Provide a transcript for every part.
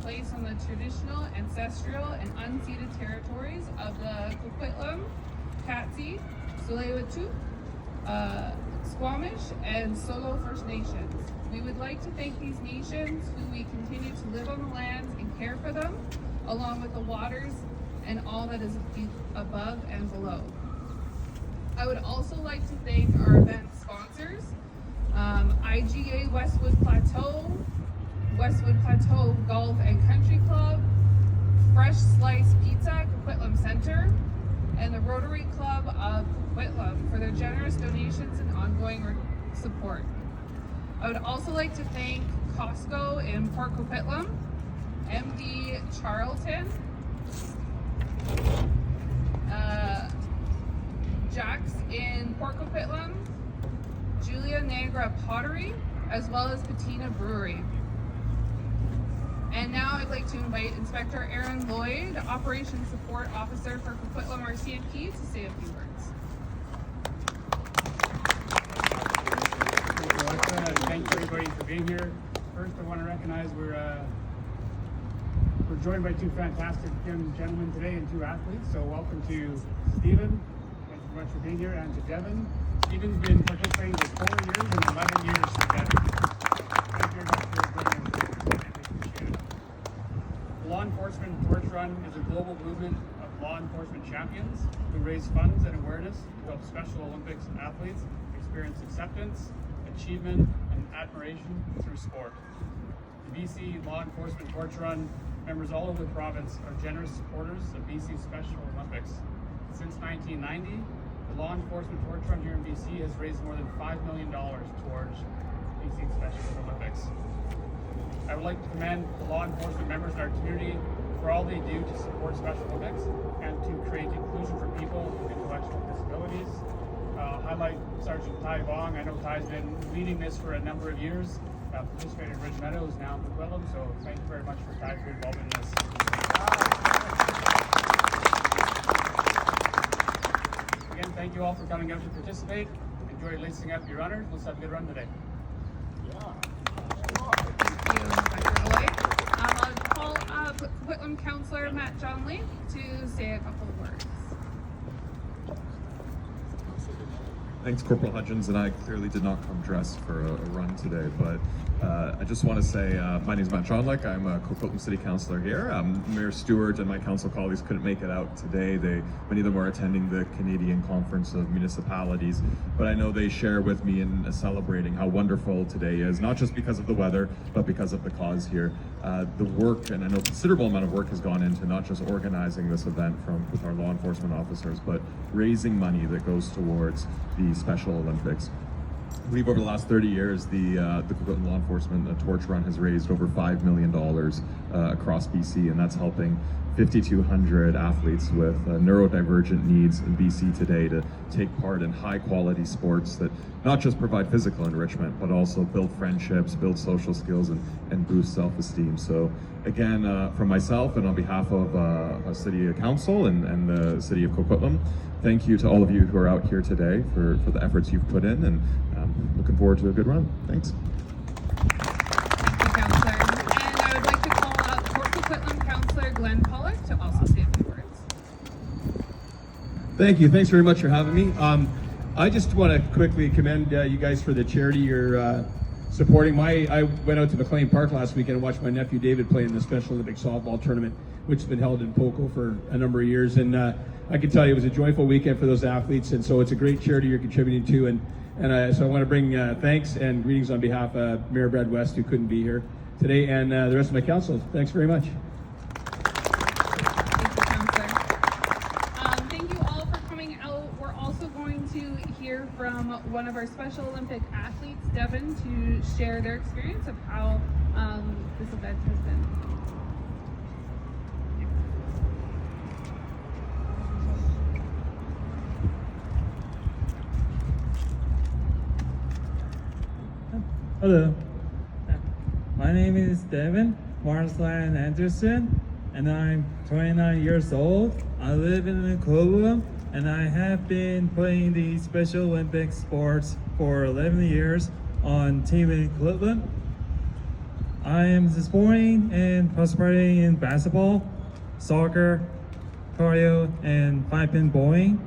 place on the traditional, ancestral, and unceded territories of the Coquitlam, Patsy, Tsleil-Waututh, Squamish, and Solo First Nations. We would like to thank these nations who we continue to live on the lands and care for them, along with the waters and all that is above and below. I would also like to thank our event sponsors, IGA Westwood Plateau Golf and Country Club, Fresh Slice Pizza, Coquitlam Center, and the Rotary Club of Coquitlam for their generous donations and ongoing support. I would also like to thank Costco in Port Coquitlam, MD Charlton, Jack's in Port Coquitlam, Julia Negra Pottery, as well as Patina Brewery. And now I'd like to invite Inspector Aaron Lloyd, Operations Support Officer for Coquitlam RCMP, to say a few words. Thank you, Alexa, and thank you everybody for being here. First, I want to recognize we're joined by two fantastic young gentlemen today and two athletes. So welcome to Stephen. Thank you very much for being here, and to Devin. Stephen's been participating for 4 years and 11 years together. Thank you very much for joining us. Appreciate it. Law Enforcement Torch Run is a global movement of law enforcement champions who raise funds and awareness to help Special Olympics athletes experience acceptance, achievement, and admiration through sport. The BC Law Enforcement Torch Run members all over the province are generous supporters of BC Special Olympics. Since 1990, the Law Enforcement Torch Run here in BC has raised more than $5 million towards BC Special Olympics. I would like to commend the law enforcement members in our community for all they do to support Special Olympics and to create inclusion for people with intellectual disabilities. Highlight Sergeant Ty Vong. I know Ty's been leading this for a number of years. Participated in Ridge Meadows, now in Coquitlam, so thank you very much for Ty for your involvement in this. Again, thank you all for coming out to participate. Enjoy lacing up your runners. Let's have a good run today. Thank you, Inspector Lloyd. I'll call up Coquitlam Councillor Matt Johnley to say a couple of words. Thanks, Corporal Hudgens, and I clearly did not come dressed for a run today, but I just want to say my name is Matt Johnlick. I'm a Coquitlam City Councillor here. Mayor Stewart and my council colleagues couldn't make it out today. Many of them are attending the Canadian Conference of Municipalities, but I know they share with me in celebrating how wonderful today is, not just because of the weather, but because of the cause here. The work, and I know a considerable amount of work has gone into not just organizing this event with our law enforcement officers, but raising money that goes towards the Special Olympics. I believe over the last 30 years, the Coquitlam Law Enforcement Torch Run has raised over $5 million across BC, and that's helping 5,200 athletes with neurodivergent needs in BC today to take part in high quality sports that not just provide physical enrichment, but also build friendships, build social skills, and boost self-esteem. So again, from myself and on behalf of City Council and the City of Coquitlam, thank you to all of you who are out here today for the efforts you've put in, and looking forward to a good run. Thanks. Thank you, Councillor. And I would like to call up Port Coquitlam Councillor Glenn Pollock to also say a few words. Thank you. Thanks very much for having me. I just want to quickly commend you guys for the charity you're supporting. I went out to McLean Park last weekend and watched my nephew David play in the Special Olympic softball tournament, which has been held in Poco for a number of years. And I can tell you it was a joyful weekend for those athletes, and so it's a great charity you're contributing to. So I want to bring thanks and greetings on behalf of Mayor Brad West, who couldn't be here today, and the rest of my council. Thanks very much. Thank you, Councillor. Thank you all for coming out. We're also going to hear from one of our Special Olympic athletes, Devin, to share their experience of how this event has been. Hello, my name is Devin Marsland Anderson, and I'm 29 years old. I live in Coquitlam, and I have been playing the Special Olympic sports for 11 years on Team in Coquitlam. I am supporting and participating in basketball, soccer, cardio, and 5-pin bowling.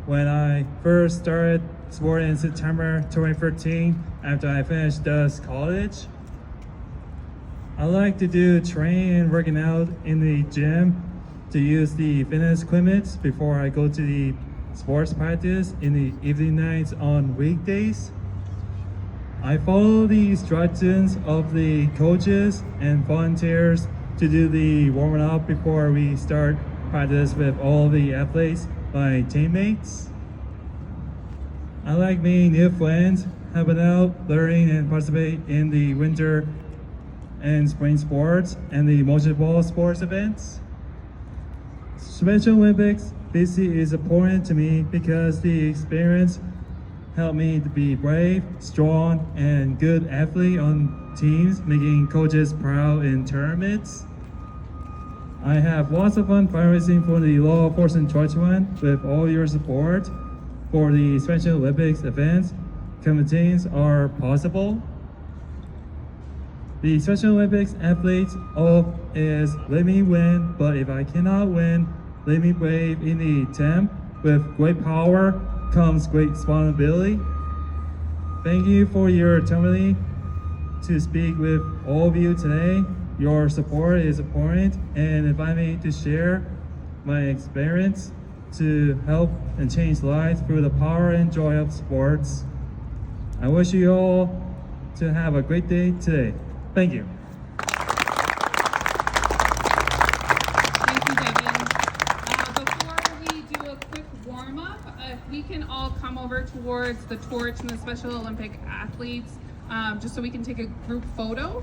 When I first started sport in September 2013 after I finished college. I like to do training and working out in the gym to use the fitness equipment before I go to the sports practice in the evening nights on weekdays. I follow the instructions of the coaches and volunteers to do the warming up before we start practice with all the athletes, my teammates. I like meeting new friends, helping out, learning, and participate in the winter and spring sports and the motion ball sports events. Special Olympics BC is important to me because the experience helped me to be brave, strong, and good athlete on teams, making coaches proud in tournaments. I have lots of fun fundraising for the law enforcement enforcement with all your support. For the Special Olympics events, campaigns are possible. The Special Olympics athletes all is let me win, but if I cannot win, let me brave in the attempt. With great power comes great responsibility. Thank you for your opportunity to speak with all of you today. Your support is important and invite me to share my experience to help and change lives through the power and joy of sports. I wish you all to have a great day today. Thank you. Thank you, Devin. Before we do a quick warm-up, if we can all come over towards the torch and the Special Olympic athletes, just so we can take a group photo.